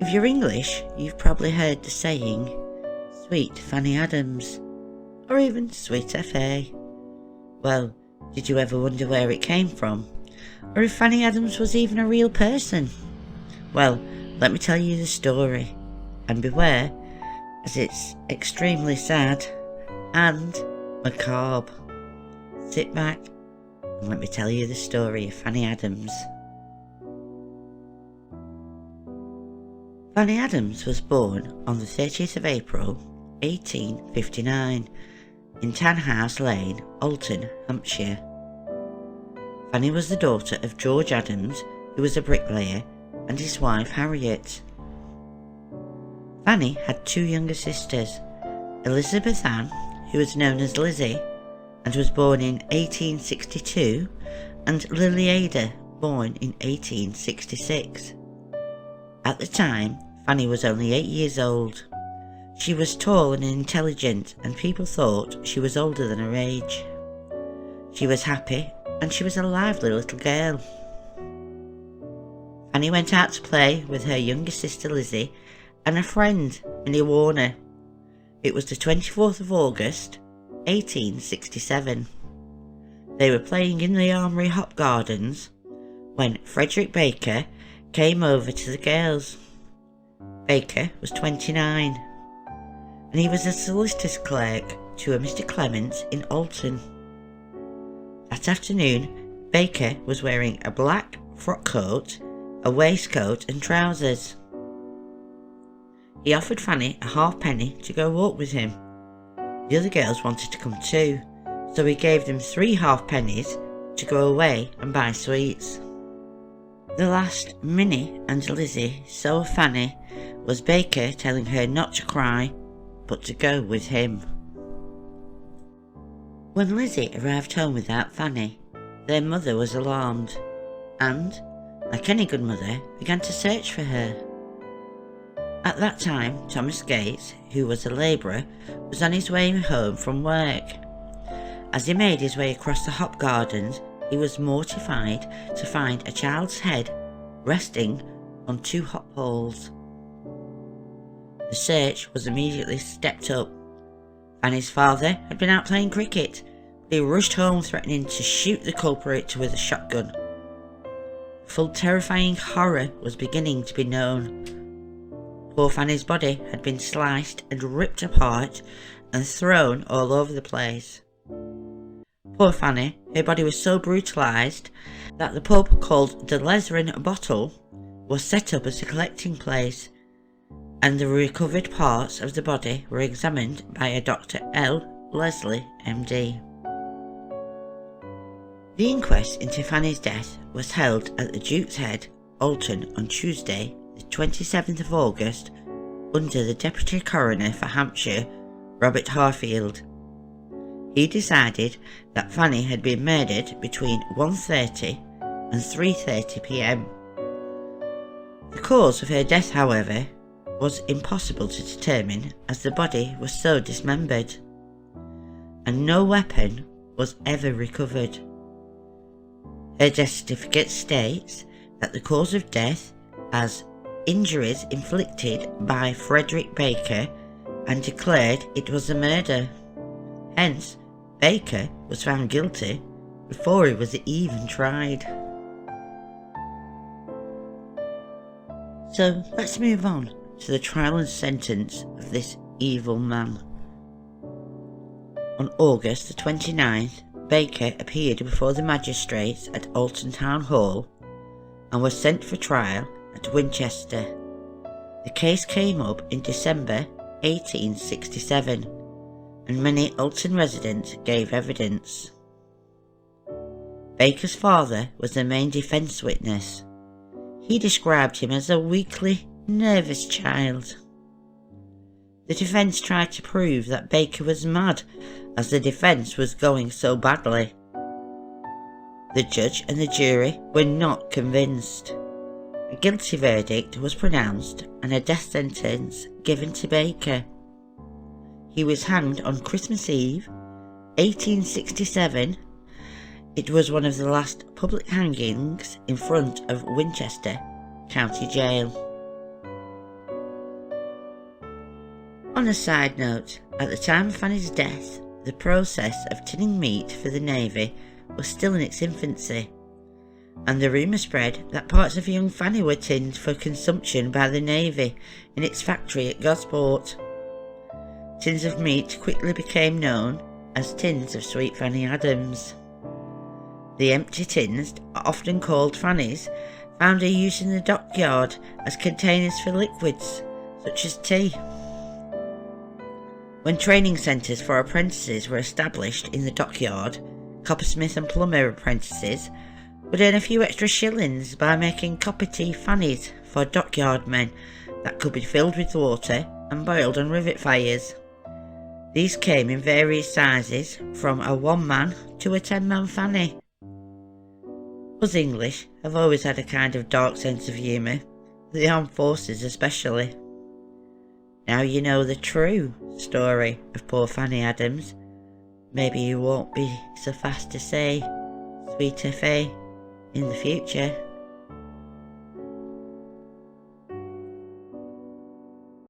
If you're English, you've probably heard the saying, Sweet Fanny Adams, or even Sweet F.A. Well, did you ever wonder where it came from? Or if Fanny Adams was even a real person? Well, let me tell you the story, and beware, as it's extremely sad and macabre. Sit back and let me tell you the story of Fanny Adams. Fanny Adams was born on the 30th of April 1859 in Tanhouse Lane, Alton, Hampshire. Fanny was the daughter of George Adams, who was a bricklayer, and his wife Harriet. Fanny had two younger sisters, Elizabeth Ann, who was known as Lizzie, and was born in 1862, and Lily Ada, born in 1866. At the time, Fanny was only 8 years old. She was tall and intelligent, and people thought she was older than her age. She was happy, and she was a lively little girl. Fanny went out to play with her younger sister Lizzie and a friend, Minnie Warner. It was the 24th of August, 1867. They were playing in the Armoury Hop Gardens when Frederick Baker came over to the girls. Baker was 29, and he was a solicitor's clerk to a Mr. Clements in Alton. That afternoon, Baker was wearing a black frock coat, a waistcoat and trousers. He offered Fanny a halfpenny to go walk with him. The other girls wanted to come too, so he gave them 3 halfpennies to go away and buy sweets. The last Minnie and Lizzie saw of Fanny was Baker telling her not to cry, but to go with him. When Lizzie arrived home without Fanny, their mother was alarmed, and, like any good mother, began to search for her. At that time, Thomas Gates, who was a labourer, was on his way home from work. As he made his way across the hop gardens, he was mortified to find a child's head resting on 2 hop poles. The search was immediately stepped up. Fanny's father had been out playing cricket, but he rushed home threatening to shoot the culprit with a shotgun. Full terrifying horror was beginning to be known. Poor Fanny's body had been sliced and ripped apart and thrown all over the place. Poor Fanny, her body was so brutalised that the pub called the Leathern Bottle was set up as a collecting place, and the recovered parts of the body were examined by a Dr. L. Leslie, MD. The inquest into Fanny's death was held at the Duke's Head, Alton, on Tuesday, the 27th of August, under the Deputy Coroner for Hampshire, Robert Harfield. He decided that Fanny had been murdered between 1:30 and 3:30 p.m. The cause of her death, however, was impossible to determine as the body was so dismembered, and no weapon was ever recovered. Her death certificate states that the cause of death as injuries inflicted by Frederick Baker, and declared it was a murder. Hence, Baker was found guilty before he was even tried. So let's move on to the trial and sentence of this evil man. On August the 29th, Baker appeared before the magistrates at Alton Town Hall and was sent for trial at Winchester. The case came up in December 1867, and many Alton residents gave evidence. Baker's father was the main defence witness. He described him as a weakly, nervous child. The defence tried to prove that Baker was mad, as the defence was going so badly. The judge and the jury were not convinced. A guilty verdict was pronounced and a death sentence given to Baker. He was hanged on Christmas Eve, 1867. It was one of the last public hangings in front of Winchester County Jail. On a side note, at the time of Fanny's death, the process of tinning meat for the Navy was still in its infancy, and the rumour spread that parts of young Fanny were tinned for consumption by the Navy in its factory at Gosport. Tins of meat quickly became known as tins of Sweet Fanny Adams. The empty tins, often called fannies, found a use in the dockyard as containers for liquids, such as tea. When training centres for apprentices were established in the dockyard, coppersmith and plumber apprentices would earn a few extra shillings by making copper tea fannies for dockyard men that could be filled with water and boiled on rivet fires. These came in various sizes, from a 1-man to a 10-man fanny. Us English have always had a kind of dark sense of humour, the armed forces especially. Now you know the true story of poor Fanny Adams. Maybe you won't be so fast to say Sweet F.A. in the future.